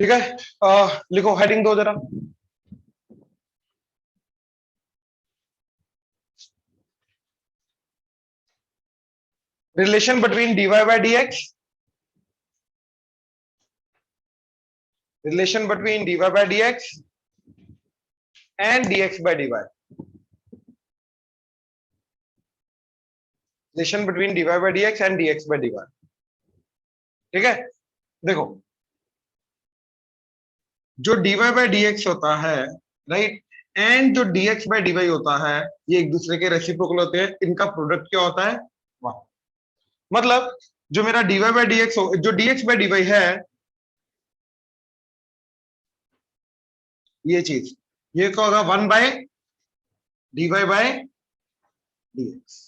ठीक है, लिखो हेडिंग दो जरा। Relation between dy by dx, relation between dy by dx and dx by dy, relation between dy by dx and dx by dy। ठीक है, देखो जो dy by dx होता है, राइट, एंड जो dx by dy होता है, ये एक दूसरे के रेसिप्रोकल होते हैं। इनका प्रोडक्ट क्या होता है? 1। मतलब जो मेरा dy by dx हो, जो dx by dy है, ये चीज, ये क्या होगा? 1 by dy by dx।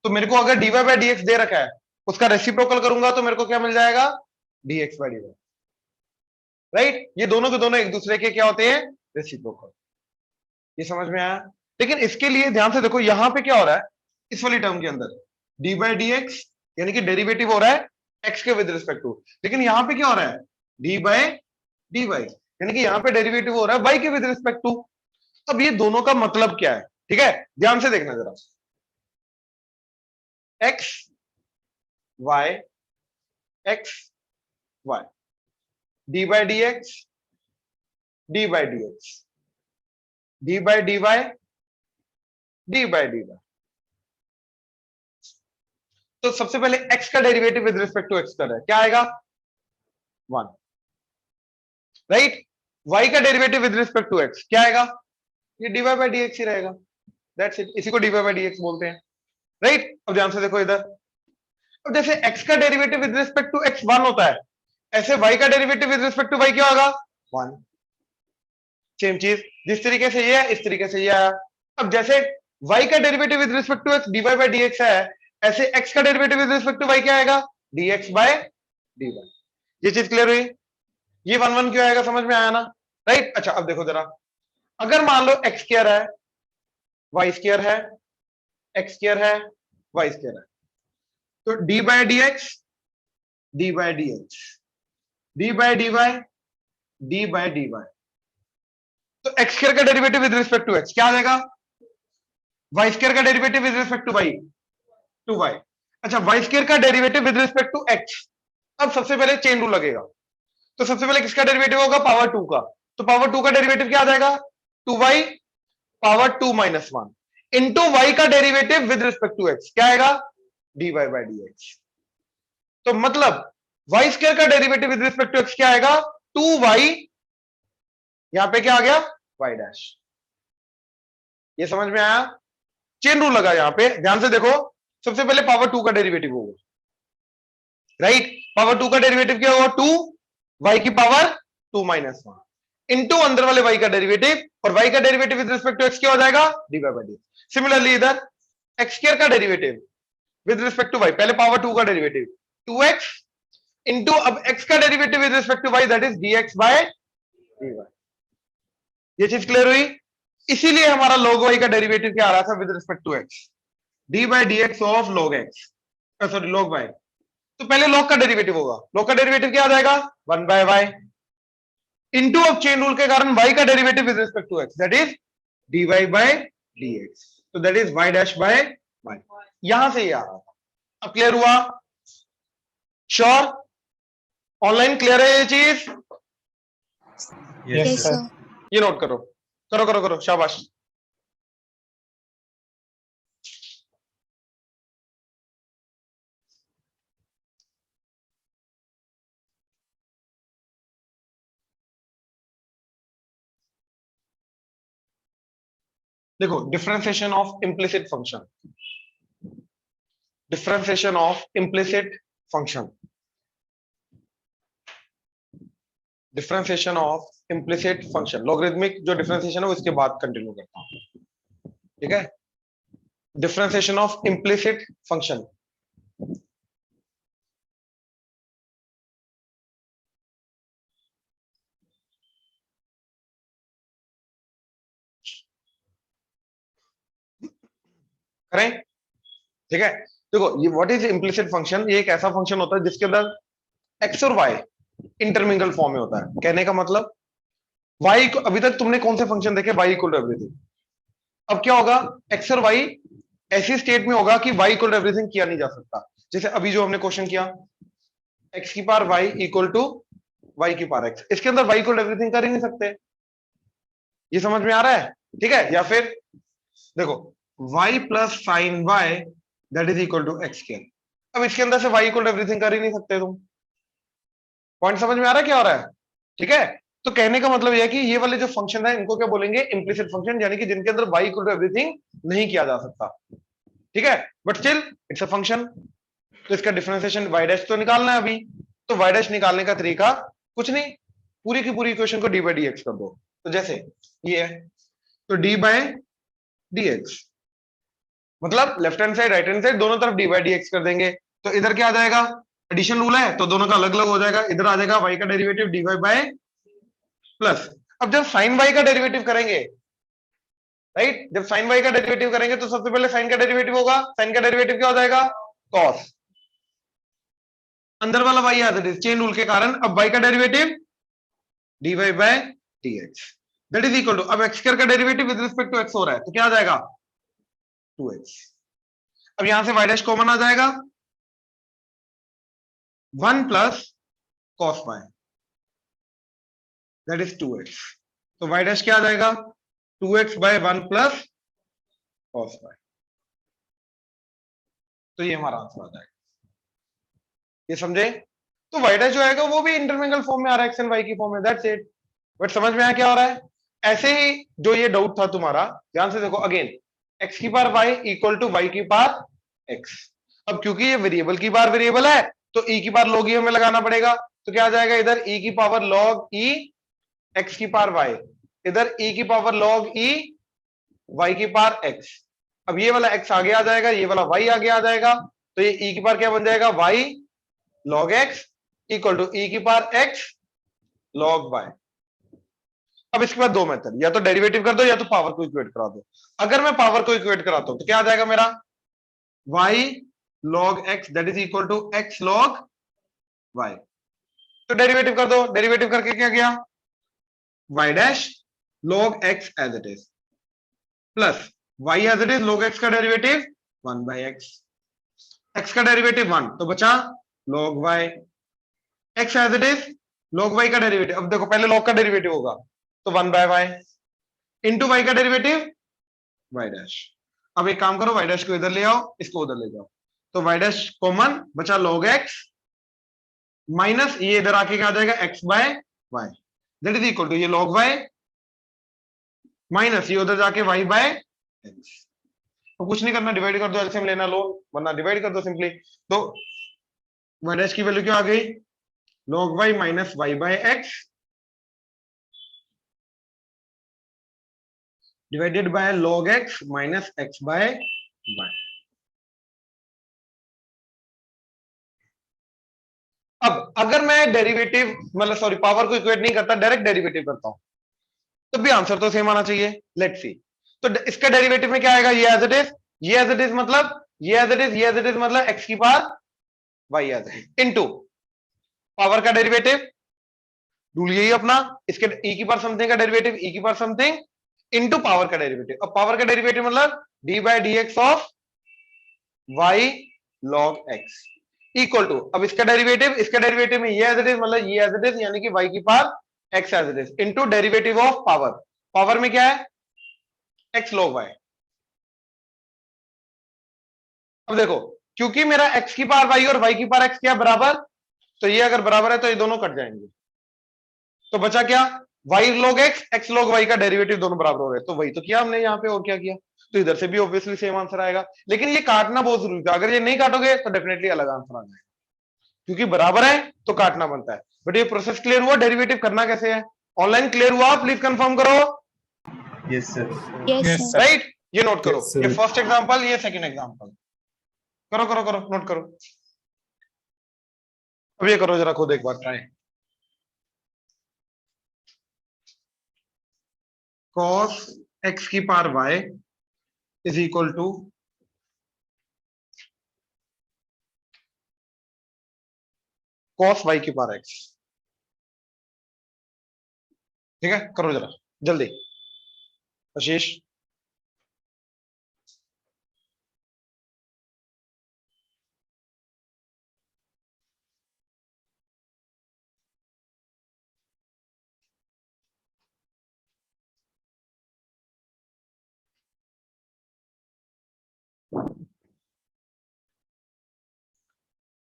तो मेरे को अगर dy by dx दे रखा है, उसका रेसिप्रोकल करूंगा तो मेरे को क्या मिल जाएगा? dx by dy। राइट, ये दोनों के दोनों एक दूसरे के क्या होते हैं? रेसिप्रोकल। ये समझ में आया? लेकिन इसके लिए ध्यान से देखो, यहां पे क्या हो रहा है इस वाली टर्म के अंदर? डी बाई डी एक्स, यानी कि डेरिवेटिव हो रहा है एक्स के विद रिस्पेक्ट टू। लेकिन यहां पे क्या हो रहा है? डी बाई डी वाई, यानी कि यहां पे डेरिवेटिव हो रहा है वाई के विद रिस्पेक्ट टू। अब ये दोनों का मतलब क्या है? ठीक है, ध्यान से देखना जरा। X y, x y, d by d x, d by d x, d by d y, d by d y. तो सबसे पहले x का derivative with respect to x कर रहा है, क्या आएगा? 1। राइट, y का derivative with respect to x क्या आएगा? ये dy बाई dx ही रहेगा। दैट्स इट, इसी को dy बाई dx बोलते हैं। राइट, अब ध्यान से देखो इधर। अब जैसे x का derivative with respect to x 1 होता है, ऐसे y का derivative with respect to y क्या होगा? 1। सेम चीज, जिस तरीके से ये है इस तरीके से ये आया। अब जैसे y का derivative with respect to x dy by dx है, ऐसे x का derivative with respect to y क्या आएगा? dx by dy। ये चीज क्लियर हुई? ये 1 1 क्यों आएगा, समझ में आया ना? राइट, अच्छा अब देखो जरा, अगर मान लो x स्क्वायर है, y स्क्वायर है, x स्क्वायर है, y स्क्वायर है, तो d by dx, d by dx, d by dy, d by dy, तो x स्क्वायर का derivative with respect to x क्या आ जाएगा? y स्क्वायर का derivative with respect to y, two y। अच्छा, y स्क्वायर का derivative with respect to x। अब सबसे पहले चेन रूल लगेगा, तो सबसे पहले किसका डेरिवेटिव होगा? पावर 2 का। तो पावर 2 का डेरिवेटिव क्या आ जाएगा? 2y power 2 minus 1 into y का derivative with respect to x क्या आएगा? dy by dx। तो मतलब y स्क्वायर का derivative with respect to x क्या आएगा? 2y, यहां पे क्या आ गया? y dash. ये समझ में आया? चेन रूल लगा यहां पे, ध्यान से देखो। सबसे पहले पावर 2 का डेरिवेटिव होगा, राइट, पावर 2 का डेरिवेटिव क्या होगा? 2 y की पावर 2 माइनस 1 इंटू अंदर वाले y का डेरिवेटिव, और y का derivative with respect to x क्या हो जाएगा? dy by dy। सिमिलरली इधर x स्क्वायर का derivative with respect to y, पहले पावर 2 का डेरिवेटिव 2x इंटू अब x का derivative with respect to y, that is dx by dy। ये चीज क्लियर हुई? इसीलिए हमारा log y का डेरिवेटिव क्या आ रहा था? With respect to x, d by dx of log x, sorry log y। तो पहले log का डेरिवेटिव होगा, log का डेरिवेटिव क्या आ जाएगा? 1 बाय y इंटू अब चेन रूल के कारण y का derivative with respect to x, that is dy by dx। तो that is y dash by y। यहां से ये आ रहा था। अब क्लियर हुआ? श्योर? ऑनलाइन क्लियर है ये चीज? Yes sir. ये नोट करो, करो करो करो, शाबाश। देखो, differentiation of implicit function, differentiation of implicit function, differentiation of implicit function, logarithmic जो डिफरेंशिएशन है वो इसके बाद कंटिन्यू करता हूं, ठीक है? डिफरेंशिएशन ऑफ इम्प्लिसिट फंक्शन, करें? ठीक है, देखो ये व्हाट इज इम्प्लिसिट फंक्शन, ये एक ऐसा फंक्शन होता है जिसके अंदर एक्स और वाई इंटरमिंगल फॉर्म में होता है। कहने का मतलब y को, अभी तक तुमने कौन से फंक्शन देखे y इक्वल टू एवरीथिंग, अब क्या होगा, x और y ऐसी स्टेट में होगा कि y इक्वल टू एवरीथिंग किया नहीं जा सकता। जैसे अभी जो हमने क्वेश्चन किया, x की power y equal to y की पावर x, इसके अंदर y इक्वल टू एवरीथिंग कर ही नहीं सकते। ये समझ में आ रहा है? ठीक है। या फिर देखो y plus sine y that is equal to x square, अब इसके अंदर से y इक्वल टू एवरीथिंग कर ही नहीं सकते तुम। पॉइंट समझ में आ रहा है क्या हो रहा है? ठीक है। तो कहने का मतलब यह है कि ये वाले जो फंक्शन है इनको क्या बोलेंगे, इम्प्लिसिट फंक्शन, यानी कि जिनके अंदर y इक्वल टू एवरीथिंग नहीं किया जा सकता। ठीक है, but still it's a function. तो इसका डिफरेंशिएशन y डैश तो निकालना है अभी। तो y डैश निकालने का तरीका कुछ नहीं, पूरी की पूरी इक्वेशन को डी बाई डी एक्स कर दो। तो जैसे ये है, तो डी बाई डी एक्स मतलब left hand side right hand side दोनों तरफ डी बाई डी एक्स कर देंगे। तो इधर क्या आ जाएगा, एडिशन रूल है तो दोनों का अलग अलग हो जाएगा। इधर आ जाएगा y का derivative d y by plus, अब जब साइन y का डेरिवेटिव करेंगे, राइट, जब साइन y का डेरिवेटिव करेंगे तो सबसे पहले साइन का डेरिवेटिव होगा, साइन का डेरिवेटिव क्या हो जाएगा, कॉस, अंदर वाला y as it is, chain rule के कारण अब y का derivative dy by dx that is equal to, अब x स्क्वायर का derivative with respect to x हो रहा है तो क्या आ जाएगा 2x। अब यहां से y डैश कॉमन आ जाएगा, 1 plus cos y that is 2x, तो y डैश क्या आ जाएगा 2x bye 1 plus cos y, तो ये हमारा आंसर आ जाएगा। ये समझे? तो y डैश जो आएगा वो भी इंटरमिंगल फॉर्म में आ रहा है, x एंड y की फॉर्म में, दैट्स इट। बट समझ में आया क्या हो रहा है? ऐसे ही जो ये डाउट था तुम्हारा, ध्यान से देखो अगेन, x की power y equal to y की पावर x। अब क्योंकि ये वेरिएबल की पावर वेरिएबल है तो e की पावर log e हमें लगाना पड़ेगा, तो क्या आ जाएगा इधर e की पावर log e x की पावर y, इधर e की पावर log e y की पावर x। अब ये वाला x आगे आ जाएगा, ये वाला y आगे आ जाएगा, तो ये e की पावर क्या बन जाएगा y log x equal to e की पावर x log y। अब इसके बाद दो मेथड, या तो डेरिवेटिव कर दो या तो पावर को इक्वेट करा दो। अगर मैं पावर को इक्वेट कराता हूं तो क्या आ जाएगा मेरा y log x that is equal to x log y। तो डेरिवेटिव कर दो, डेरिवेटिव करके क्या किया, y dash log x as it is plus y as it is log x का डेरिवेटिव 1 बाई x, x का डेरिवेटिव 1 तो बचा log y, x as it is log y का डेरिवेटिव, अब देखो पहले log का डेरिवेटिव होगा तो 1 बाय y इंटू y का डेरिवेटिव y डैश। अब एक काम करो, y डैश को इधर ले आओ, इसको उधर ले जाओ, तो y डैश कॉमन बचा log x माइनस ये इधर आके क्या आ जाएगा x by y that is equal to ये log y माइनस ये उधर जाके y बाय x। तो कुछ नहीं करना, डिवाइड कर दो, एलसीएम लेना लो वरना डिवाइड कर दो सिंपली। तो y डैश की वैल्यू क्या आ गई log y minus y by x divided by log x minus x by y। अब अगर मैं डेरिवेटिव मतलब सॉरी पावर को इक्वेट नहीं करता, डायरेक्ट डेरिवेटिव करता हूं तो भी आंसर तो सेम आना चाहिए। लेट्स सी, तो इसका डेरिवेटिव में क्या आएगा, ये एज इट इज, ये एज इट इज मतलब ये एज इट इज, ये एज इट इज मतलब x की power y as it is into power का डेरिवेटिव, रूल यही अपना, इसके e की पावर समथिंग का डेरिवेटिव e की पावर समथिंग इनटू पावर का डेरिवेटिव। अब पावर का डेरिवेटिव मतलब d by dx of y log x equal to, अब इसका डेरिवेटिव में ये एज इट इज मतलब ये एज इट इज यानी कि y की power x as it is into derivative of power, power में क्या है x log y। अब देखो क्योंकि मेरा x की पावर y और y की पावर x क्या बराबर, तो ये अगर बराबर है तो ये दोनों कट जाएंगे, तो बचा क्या y log x log y का डेरिवेटिव दोनों बराबर हो गए, तो वही तो किया हमने यहाँ पे, और क्या किया। तो इधर से भी ऑब्वियसली सेम आंसर आएगा, लेकिन ये काटना बहुत जरूरी था, अगर ये नहीं काटोगे तो डेफिनेटली अलग आंसर आ जाएगा, क्योंकि बराबर है तो काटना बनता है। बट ये प्रोसेस क्लियर हुआ, डेरिवेटिव करना कैसे है, ऑनलाइन क्लियर हुआ, प्लीज कंफर्म करो। Yes sir. Yes, sir. Right, ये नोट करो, Yes, sir. ये फर्स्ट एग्जांपल, ये सेकंड एग्जांपल, करो करो करो नोट करो। अब ये करो जरा खुद एक बार ट्राई, cos x की power y is equal to cos y की पावर x। ठीक है, करो जरा जल्दी आशीष।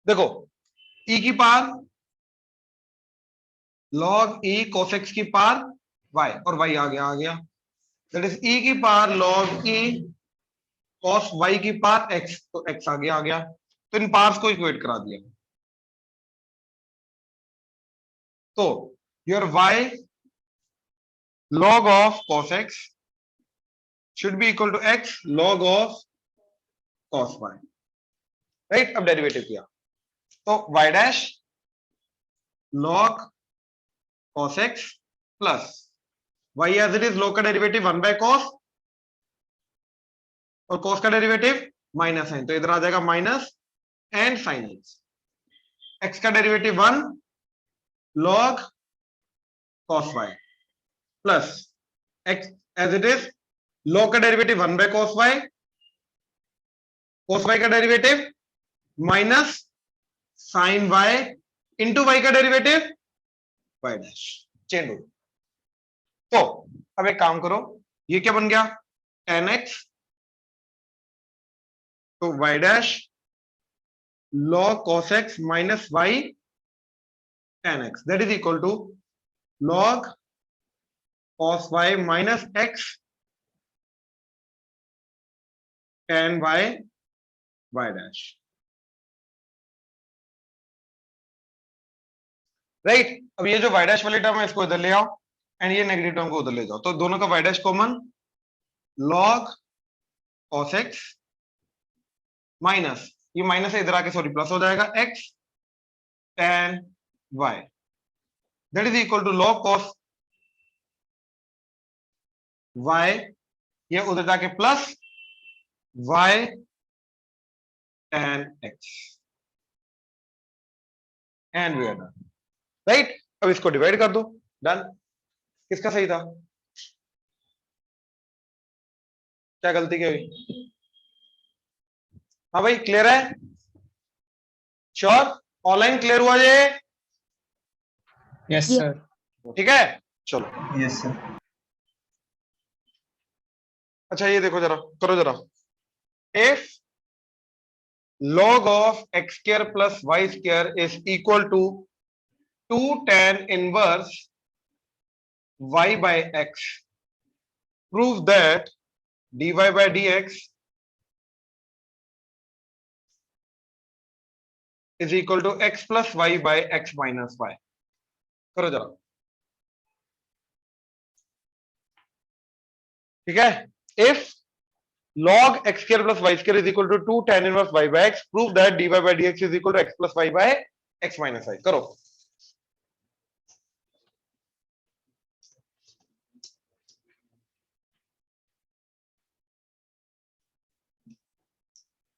देखो e की power log e cos x की पावर y, और y आ गया दैट इज e की power log e cos y की पावर x, तो x आ गया। तो इन पावर्स को इक्वेट करा दिया, तो your y log of cos x should be equal to x log of cos y, right. अब डेरिवेटिव किया तो y dash log cos x plus y as it is log का डेरिवेटिव 1 बाय cos, और cos का derivative minus sine, तो इधर आ जाएगा minus and sine x, x का derivative 1 log cos y plus x as it is log का derivative 1 by cos y, cos y का derivative minus sine y into y का derivative y dash, change हो। तो अब एक काम करो, ये क्या बन गया tan x, तो y dash log cos x minus y tan x that is equal to log cos y minus x tan y y dash, right. अब ये जो y डैश वाली टर्म है इसको इधर ले आओ, एंड ये नेगेटिव टर्म को उधर ले जाओ, तो दोनों का y dash common, log cos x minus ये माइनस है इधर आके सॉरी प्लस हो जाएगा x tan y that is equal to log cos y, ये उधर जाके plus y tan x, and we are done, right. अब इसको डिवाइड कर दो, डन। किसका सही था, क्या गलती क्या हुई? हाँ भाई क्लियर है, श्योर, ऑनलाइन क्लियर हुआ ये? Yes sir. ठीक है, चलो। Yes, sir. अच्छा ये देखो जरा, करो जरा, if log of x square plus y square is equal to 2 tan inverse y by x, prove that dy by dx is equal to x plus y by x minus y। करो जरा, ठीक है। If log x square plus y square is equal to 2 tan inverse y by x, prove that dy by dx is equal to x plus y by x minus y। करो,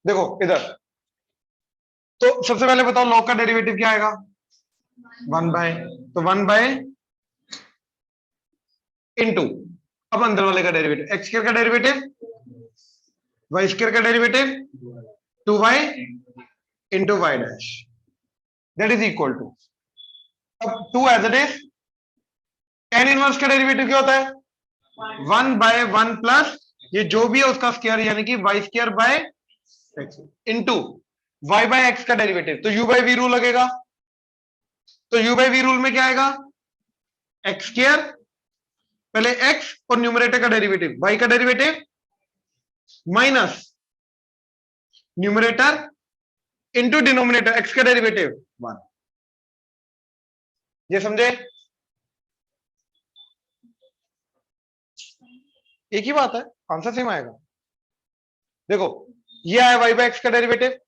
देखो इधर, तो सबसे पहले बताओ log का derivative क्या आएगा, 1 बाय, तो 1 बाय इनटू, अब अंदर वाले का डेरिवेटिव x स्क्वायर का डेरिवेटिव, y स्क्वायर का derivative 2y into y dash that is equal to, अब 2 as it is, tan inverse का डेरिवेटिव क्या होता है 1 बाय 1 प्लस ये जो भी है उसका स्क्वायर, यानी कि y square by x into y by x का डेरिवेटिव, तो u बाय v रूल लगेगा, तो u बाय v रूल में क्या आएगा x स्क्वायर, पहले x और न्यूमरेटर का डेरिवेटिव y का derivative minus numerator into denominator x का डेरिवेटिव 1, ये समझे? एक ही बात है, आंसर सेम आएगा। देखो ये है y बाय x का डेरिवेटिव,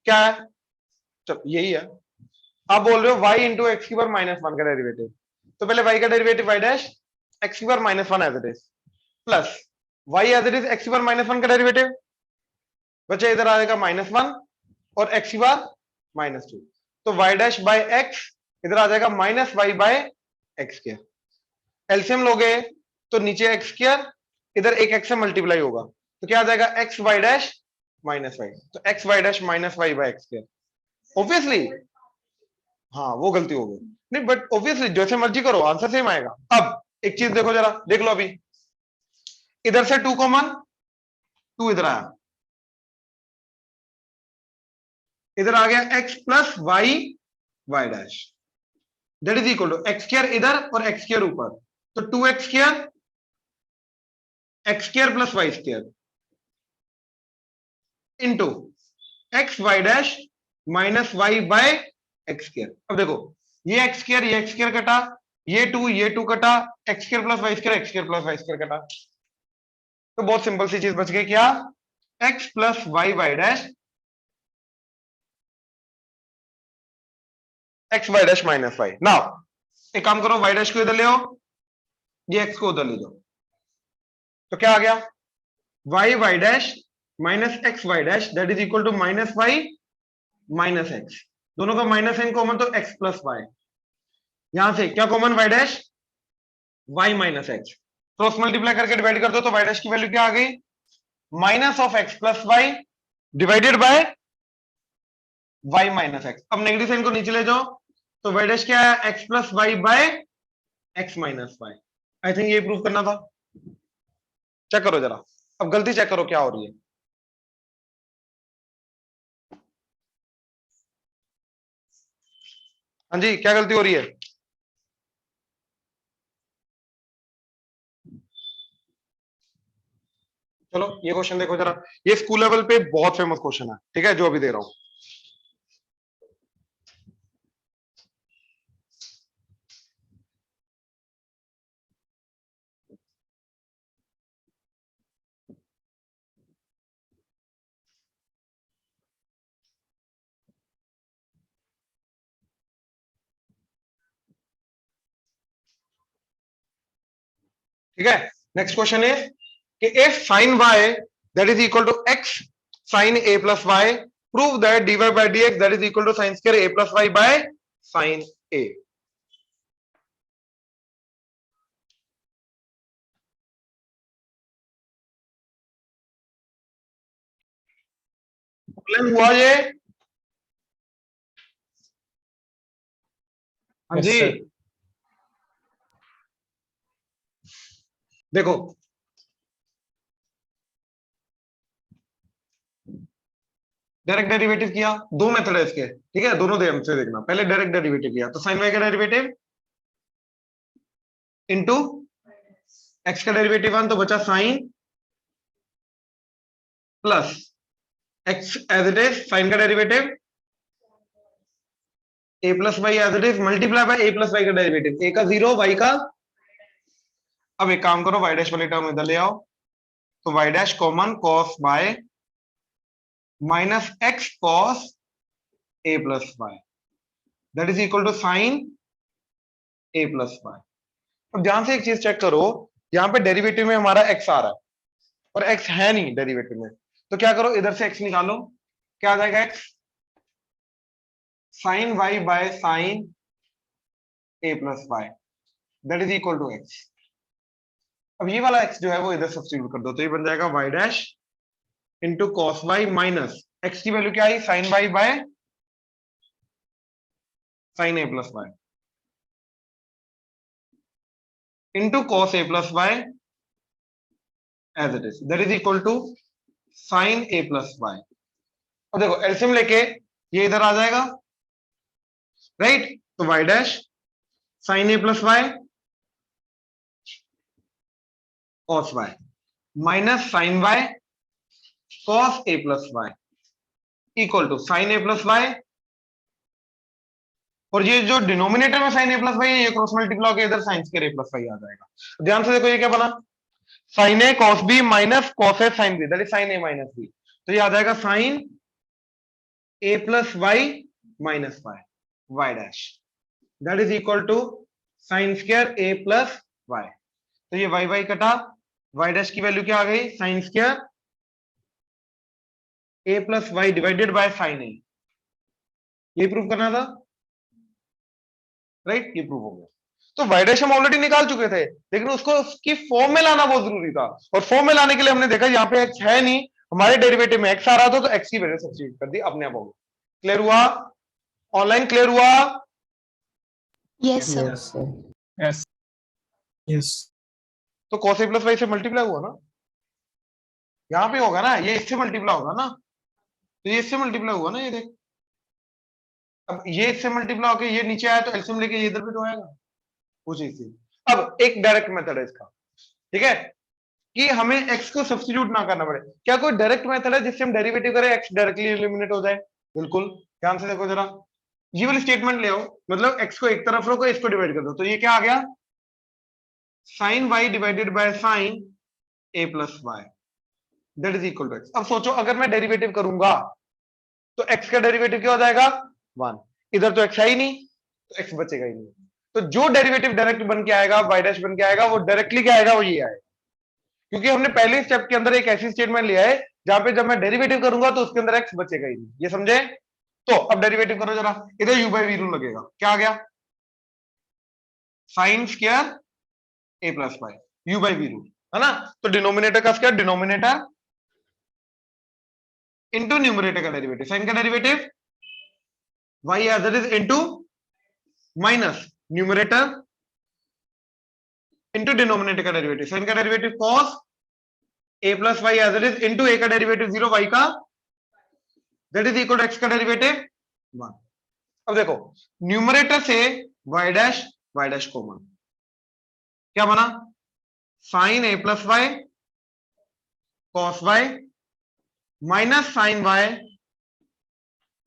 क्या है, चलो यही है। आप बोल रहे हो y इंटू एक्स की पावर माइनस 1 का डेरिवेटिव, तो पहले y का डेरिवेटिव y डैश एक्स की power minus 1 as it is, plus y as it is x की पावर माइनस 1 का डेरिवेटिव, बच्चे इधर आ जाएगा माइनस 1 और एक्स की पावर माइनस 2, तो y डैश बाय x इधर आ जाएगा माइनस y बाय एक्स के, एलसीएम लोगे तो नीचे एक्स स्क्वायर, इधर एक एक्स से मल्टीप्लाई होगा, तो क्या आ जाएगा x y dash minus y, तो x y dash minus y by x square. Obviously हाँ वो गलती हो गई, नहीं बट ऑब्वियसली जैसे मर्जी करो आंसर सेम आएगा। अब एक चीज देखो जरा, देख लो अभी, इधर से 2 कॉमन, 2 इधर आया, इधर आ गया x plus y y dash, that is equal to x square इधर और एक्स स्क्वायर ऊपर, तो 2x square, x square plus y square into x y dash minus y by x square. अब देखो ये एक्स स्क्वायर, ये x square कटा, ये 2 कटा, x square plus y square, x square plus y square कटा, तो बहुत सिंपल सी चीज बच गई, क्या x plus y y dash x y dash minus y. Now एक काम करो, वाई डैश को इधर ले आओ, ये एक्स को उधर ले जाओ, तो क्या आ गया y y dash minus x y dash that is equal to minus y minus x, दोनों का माइनस एन कॉमन तो एक्स प्लस वाई, यहां से क्या common y dash y minus x, cross multiply करके डिवाइड कर दो तो वाई डैश की वैल्यू क्या आ गई minus of x plus y divided by y minus x. अब नेगेटिव साइन को नीचे ले जाओ तो वाई डैश क्या है x plus y by x minus y. I think ये प्रूव करना था, चेक करो जरा, अब गलती चेक करो क्या हो रही है। हाँ जी क्या गलती हो रही है, चलो ये क्वेश्चन देखो जरा, ये स्कूल लेवल पे बहुत फेमस क्वेश्चन है, ठीक है, जो अभी दे रहा हूं। ठीक है, नेक्स्ट क्वेश्चन है कि if sine y that is equal to x sin a plus y, prove that dy by dx that is equal to sin square a plus y by sin a। Problem हुआ ये, हाँ Yes, जी sir. देखो direct derivative किया, दो method है इसके, ठीक है, दोनों ध्यान से देखना, पहले डायरेक्ट डेरिवेटिव किया तो sin y का डेरिवेटिव इंटू x का डेरिवेटिव 1 तो बचा sin plus x as it is sin का derivative a plus y as it is multiply by a plus y का डेरिवेटिव, a का 0 y का, अब एक काम करो y डैश वाली टर्म इधर ले आओ, तो y dash common cos by minus x cos a plus y that is equal to sin a plus y. अब ध्यान से एक चीज चेक करो, यहां पे डेरिवेटिव में हमारा x आ रहा है और x है नहीं डेरिवेटिव में, तो क्या करो इधर से x निकालो, क्या आ जाएगा x sin y by sin a plus y that is equal to x। अब ये वाला x जो है वो इधर सब्स्टिट्यूट कर दो, तो ये बन जाएगा y dash into cos y minus x की वैल्यू क्या आई sin y by sin a plus y into cos a plus y as it is that is equal to sin a plus y. अब देखो LCM लेके ये इधर आ जाएगा, राइट, तो y dash sin a plus y cos y minus sin y cos a plus y equal to sin a plus y, और ये जो डिनोमिनेटर में sin a प्लस वाई है ये क्रॉस मल्टीप्लाई होकर इधर sin square a plus y आ जाएगा। ध्यान से देखो ये क्या बना sin a cos b minus cos a sin b that is sin a minus b, तो ये आ जाएगा sin a plus y minus y y dash that is equal to sin square a plus y, तो ये y y कटा, y dash की value क्या आ गई sin square a plus y divided by sin a, ये prove करना था, राइट, ये प्रूव हो गया। तो वाई डैश हम ऑलरेडी निकाल चुके थे, लेकिन उसको उसकी फॉर्म में लाना बहुत जरूरी था, और फॉर्म में लाने के लिए हमने देखा यहाँ पे एक्स है नहीं, हमारे डेरिवेटिव में एक्स आ रहा था, तो एक्स की वैल्यू सब्स्टिट्यूट कर दी, अपने आप हो गया। क्लियर हुआ? ऑनलाइन क्लियर हुआ? Yes, sir. Yes, sir. Yes. Yes. तो cos a प्लस वाई से मल्टीप्लाई हुआ ना, यहाँ पे होगा ना, ये इससे मल्टीप्लाई होगा ना, तो ये इससे मल्टीप्लाई हुआ ना, ये देख, अब ये इससे मल्टीप्लाई होके ये नीचे आया, तो एलसीएम लेके ये इधर भी तो आएगा, वो चीज थी। अब एक डायरेक्ट मेथड है इसका, ठीक है, कि हमें x को सब्स्टिट्यूट ना करना पड़े। क्या कोई डायरेक्ट मेथड है जिससे हम डेरिवेटिव करें x डायरेक्टली एलिमिनेट हो जाए? बिल्कुल, ध्यान से देखो जरा, ये वाली स्टेटमेंट ले आओ, मतलब x को एक तरफ रखो, इसको डिवाइड कर दो, तो ये क्या आ गया, sine y divided by sine a plus y, that is equal to x। अब सोचो अगर मैं डेरिवेटिव करूंगा तो x का डेरिवेटिव क्या हो जाएगा, 1, इधर तो x है ही नहीं, तो x बचेगा ही नहीं, तो जो डेरिवेटिव डायरेक्ट बन के आएगा, y डैश बन के आएगा, वो डायरेक्टली क्या आएगा, वो ये आएगा, क्योंकि हमने पहले स्टेप के अंदर एक ऐसी स्टेटमेंट लिया है जहां पे जब मैं डेरिवेटिव करूंगा तो उसके अंदर x बचेगा ही नहीं, ये समझे? तो अब डेरिवेटिव करो जरा, इधर u बाई वी रूल लगेगा, क्या आ गया, sine square a plus y, u by v rule, है ना, तो डिनोमिनेटर का स्क्वायर डिनोमिनेटर इंटू न्यूमरेटर का डेरिवेटिव, साइन का derivative y as it is into minus numerator into denominator का डेरिवेटिव, साइन का derivative cos a plus y as it is into a का derivative 0, y का that is equal to x का derivative 1। अब देखो numerator से y dash common, क्या बना, sine a plus y cos y minus sine y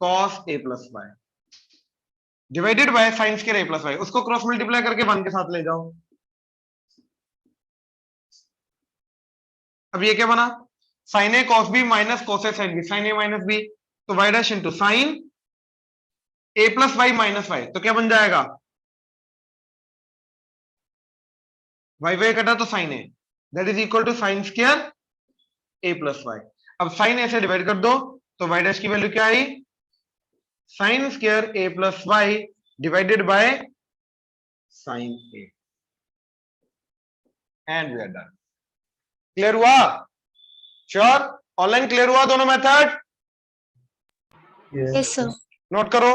cos a plus y divided by sine square a plus y, उसको cross multiply करके 1 के साथ ले जाओ। अब ये क्या बना, sine a cos b minus cos a sine b, sine a minus b, तो y dash into sine a plus y minus y, तो क्या बन जाएगा, वाई वाई कटा तो sine a, that is equal to sine square a plus y. अब sine a से divide कर दो, तो वाई डैश की वैल्यू क्या आई, sine square a plus y divided by sine a, and we are done. Clear हुआ? Sure? Online clear हुआ दोनों method? Yes. Yes, sir. Note करो।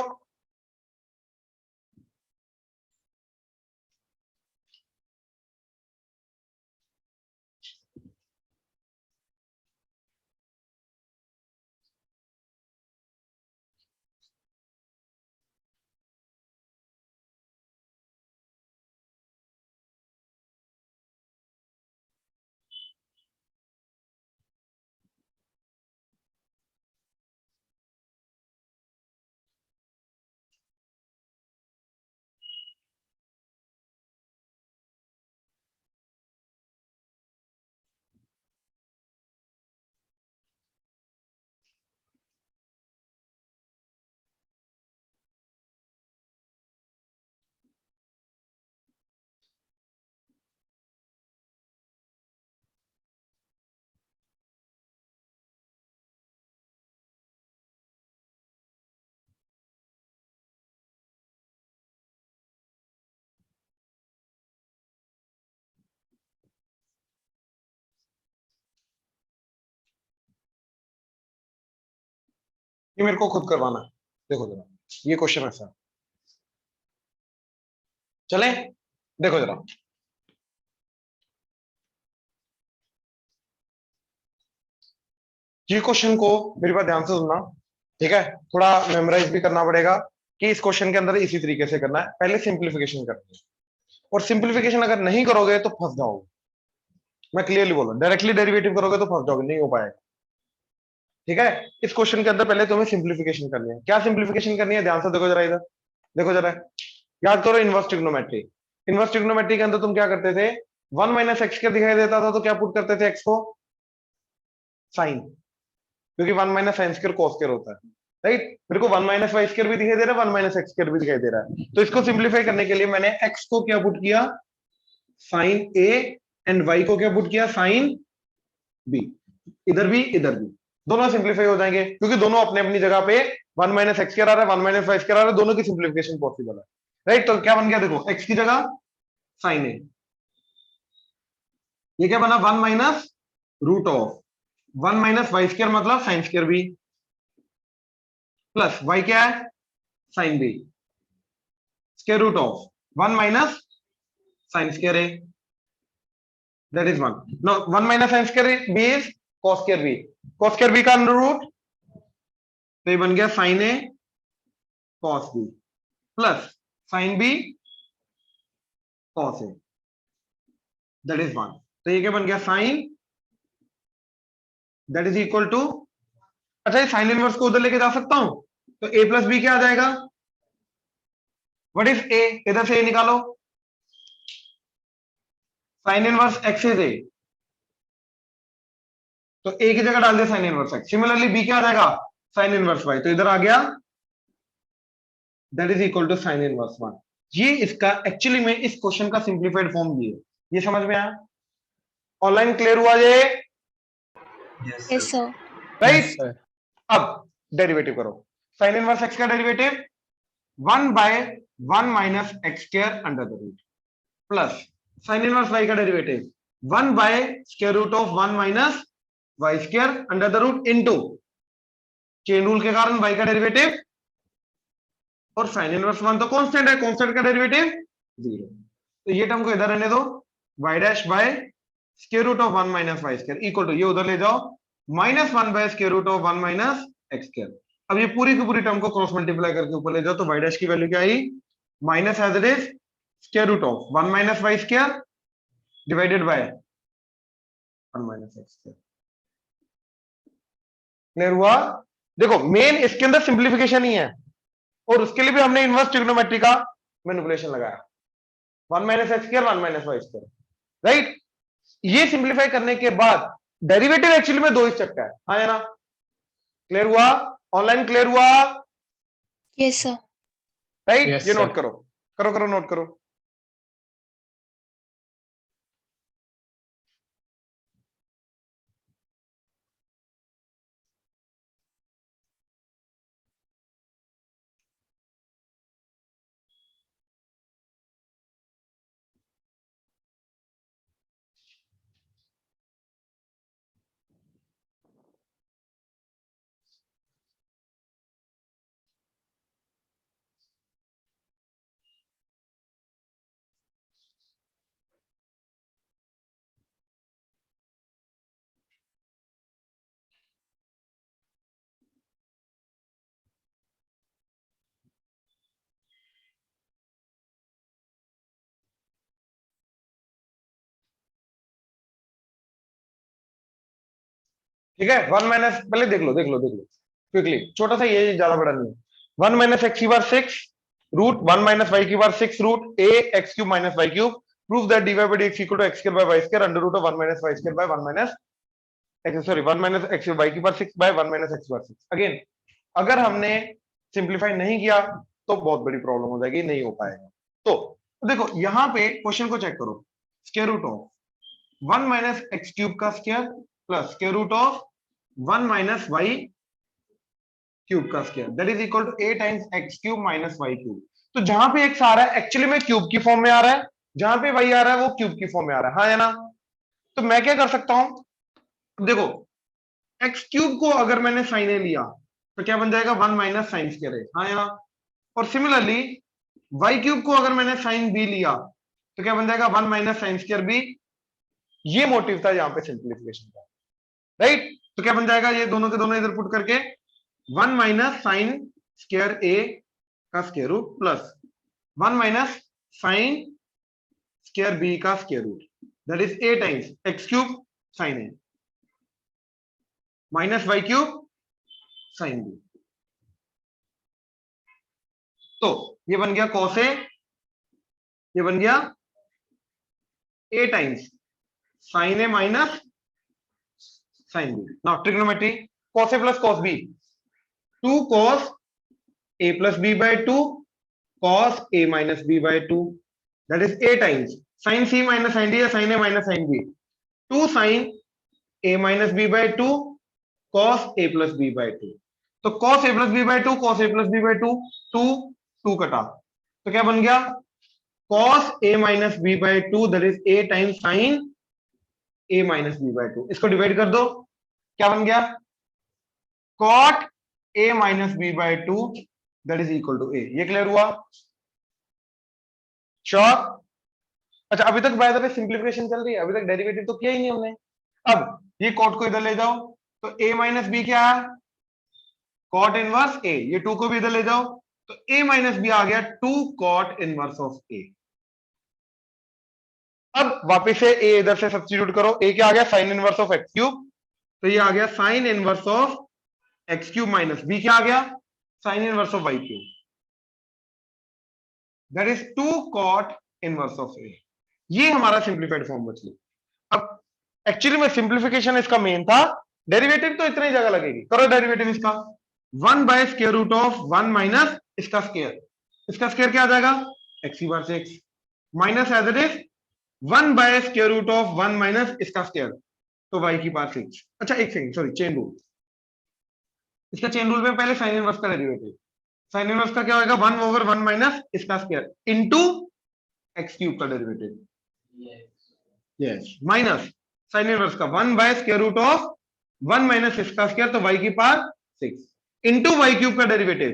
ये मेरे को खुद करवाना है, देखो जरा, ये क्वेश्चन ऐसा है, चले देखो जरा, ये क्वेश्चन को मेरी बात ध्यान से सुनना, ठीक है, थोड़ा मेमोराइज भी करना पड़ेगा कि इस क्वेश्चन के अंदर इसी तरीके से करना है, पहले सिंप्लीफिकेशन करनी है, और सिंप्लीफिकेशन अगर नहीं करोगे तो फंस जाओगे, मैं क्लियरली बोल रहा हूं, डायरेक्टली डेरिवेटिव करोगे तो फंस जाओगे, नहीं हो पाएगा, ठीक है। इस क्वेश्चन के अंदर पहले तुम्हें सिंप्लीफिकेशन करनी है। क्या सिंप्लीफिकेशन करनी है, ध्यान से देखो जरा, इधर देखो जरा, याद करो इनवर्स ट्रिग्नोमेट्री। इनवर्स ट्रिग्नोमेट्री के अंदर तुम क्या करते थे, 1 माइनस एक्स के दिखाई देता था तो क्या पुट करते थे, एक्स को साइन, क्योंकि 1 minus sine square cos square होता है, राइट। मेरे को 1 माइनस वाई स्क्वायर भी दिखाई दे रहा है, 1 माइनस एक्स स्क्वायर भी दिखाई दे रहा है, तो इसको सिंप्लीफाई करने के लिए मैंने एक्स को क्या पुट किया, साइन ए, एंड वाई को क्या पुट किया, साइन बी, इधर भी दोनों सिंप्लीफाई हो जाएंगे, क्योंकि दोनों अपने अपनी जगह पे 1 माइनस एक्स स्क्वायर आ रहा है, 1 माइनस वाई स्क्वायर आ रहा है, दोनों की सिंप्लीफिकेशन पॉसिबल है, राइट। तो क्या बन गया, देखो एक्स की जगह साइन ए, ये क्या बना 1 minus root of 1 minus y square मतलब sine square b plus y क्या है sine b square root of 1 minus sine square a, that is 1. Now 1 minus sine square b is cos square b, cos square b का under root, तो ये बन गया sine a cos b plus sine b cos ए, that is 1. तो ये क्या बन गया sign, that is equal to, अच्छा ये साइन इनवर्स को उधर लेके जा सकता हूं, तो a प्लस बी क्या आ जाएगा, व्हाट इज a, इधर से a निकालो, sign inverse x is a, तो a की जगह डाल दिया sign inverse x, similarly b क्या आ जाएगा साइन इनवर्स y, तो इधर आ गया that is equal to sine inverse 1. ये इसका एक्चुअली में इस क्वेश्चन का सिंप्लीफाइड फॉर्म ये समझ में आया, ऑनलाइन क्लियर हुआ ये, Yes, Yes, sir. sir. Right. अब डेरिवेटिव करो, साइन इनवर्स x का derivative 1 by 1 minus x square under the root plus sine inverse y का derivative 1 by square root of 1 minus y square under the root into chain rule के कारण y का derivative, और sign inverse 1 तो constant है, constant का derivative 0, तो ये टर्म को इधर रहने दो, y dash by square root of 1 minus y square equal to, ये उधर ले जाओ minus 1 by square root of 1 minus x square. अब ये पूरी की पूरी टर्म को क्रॉस मल्टीप्लाई करके ऊपर ले जाओ, तो y डैश की वैल्यू क्या आई minus as it is square root of 1 minus y square divided by 1 minus x square. Clear हुआ? देखो मेन इसके अंदर सिंप्लीफिकेशन ही है, और उसके लिए भी हमने इनवर्स ट्रिग्नोमेट्री का मैनिपुलेशन लगाया, 1 minus x square 1 minus y square, right. ये सिंप्लीफाई करने के बाद डेरिवेटिव एक्चुअली में 2 स्टेप का है, हाँ या ना? क्लियर हुआ? ऑनलाइन क्लियर हुआ? Yes, sir. राइट. Yes, ये sir. नोट करो, करो नोट करो. ठीक है, 1 माइनस, पहले देख लो क्विकली, छोटा सा, ये ज्यादा बड़ा नहीं है. 1 माइनस एक्स की बार 6 रूट 1 माइनस वाई की बार 6 root a x cube minus y cube, prove that dy by dx equal to x square by y square under root of 1 minus y square by 1 minus x, sorry 1 minus x y की बार 6 by 1 minus x बार 6. Again अगर हमने simplify नहीं किया तो बहुत बड़ी प्रॉब्लम हो जाएगी, नहीं हो पाएगा. तो देखो यहां पे क्वेश्चन को चेक करो, square root of 1 minus x cube का square plus square root of 1 minus y cube का square that is equal to a times x cube minus y cube. तो जहां पे एक्स आ रहा है एक्चुअली में क्यूब की फॉर्म में आ रहा है, जहां पे वाई आ रहा है वो क्यूब की फॉर्म में आ रहा है, हाँ या ना? तो मैं क्या कर सकता हूं, देखो एक्स क्यूब को अगर मैंने साइन ए लिया तो क्या बन जाएगा 1 माइनस साइन स्क्वायर ए, हाँ या ना? और सिमिलरली वाई क्यूब को अगर मैंने साइन बी लिया तो क्या बन जाएगा 1 माइनस साइन स्क्वायर बी. ये मोटिव था यहाँ पे सिंप्लीफिकेशन का, राइट. तो क्या बन जाएगा, ये दोनों के दोनों इधर पुट करके 1 माइनस साइन स्क्वायर ए का square root plus 1 minus sine square b का square root that is a times x cube sine a minus y cube sine b. तो ये बन गया कॉस ए, ये बन गया a times sine a minus sine b. Now trigonometry, cos a plus cos b, 2 cos a plus b by 2 cos a minus b by 2 that is a times sin c minus sin d या sin a minus sin b, 2 sin a minus b by 2 cos a plus b by 2. तो cos a plus b by 2 cos a plus b by 2 2 2 कटा, तो क्या बन गया cos a minus b by 2 that is a times sin a minus b by 2. इसको divide कर दो, क्या बन गया? cot a minus b by 2 that is equal to a. ये क्लियर हुआ? श्योर? अच्छा, अभी तक बाय द वे सिंप्लीफिकेशन चल रही है, अभी तक डेरिवेटिव तो किया ही नहीं हमने। अब ये cot को इधर ले जाओ, तो a माइनस बी क्या है? cot inverse a। ये 2 को भी इधर ले जाओ, तो a माइनस बी आ गया 2 cot इनवर्स ऑफ a। अब वापस से a इधर से सब्स्टिट्यूट करो, a क्या आ गया? Sine inverse of x cube, तो ये आ गया sine inverse of x cube minus b क्या आ गया? Sine inverse of y cube, that is 2 cot inverse of a। ये हमारा सिंप्लीफाइड फॉर्म बच गया। अब एक्चुअली में सिंप्लीफिकेशन इसका मेन था, डेरिवेटिव तो इतनी जगह लगेगी, करो डेरिवेटिव इसका 1 by square root of 1 minus इसका स्क्वायर, इसका स्क्वायर क्या आ जाएगा? एक्स की power 6 minus as it is 1 by square root of 1 minus इसका स्क्वायर, तो y की पावर 6। अच्छा एक सेकंड, सॉरी, चेन रूल, इसका चेन रूल में पहले साइन इनवर्स का डेरिवेटिव, साइन इनवर्स का क्या होगा? 1 ओवर 1 माइनस इसका स्क्वायर इनटू एक्स क्यूब का derivative, yes, minus sine inverse का 1 by square root of 1 minus इसका स्क्वायर, तो y की पावर 6 इनटू वाई क्यूब का derivative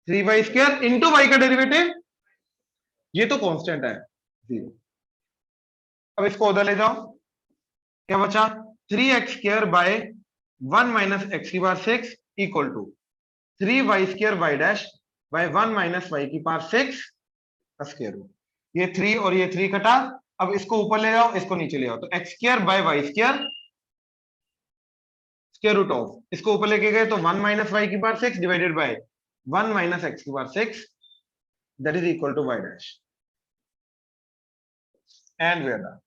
3y square into y का डेरिवेटिव, ये तो कांस्टेंट है 0। अब इसको उधर ले जाओ, क्या बचा? 3x square by 1 minus x की power 6 equal to 3y square y dash by 1 minus y की पावर 6 का स्क्वायर रूट। ये 3 और ये 3 कटा, अब इसको ऊपर ले जाओ, इसको नीचे ले आओ, तो x square by y square square root of, इसको ऊपर लेके गए तो 1 माइनस y की पावर 6 डिवाइडेड बाय 1 माइनस x की power 6 that is equal to y dash, and we are done.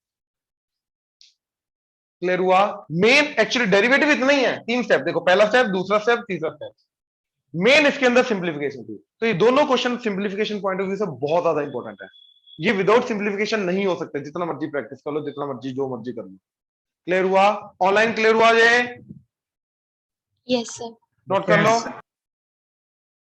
Clear हुआ? मेन एक्चुअली डेरिवेटिव इतना ही है, 3 स्टेप देखो, पहला स्टेप, दूसरा स्टेप, तीसरा स्टेप, मेन इसके अंदर सिंप्लीफिकेशन थी। तो ये दोनों question simplification point of view से बहुत ज्यादा इंपॉर्टेंट है, ये विदाउट सिंप्लीफिकेशन नहीं हो सकते, जितना मर्जी प्रैक्टिस कर लो, जितना मर्जी जो मर्जी कर लो। क्लियर हुआ? ऑनलाइन क्लियर हुआ? ये Yes, sir. नोट कर लो। Yes.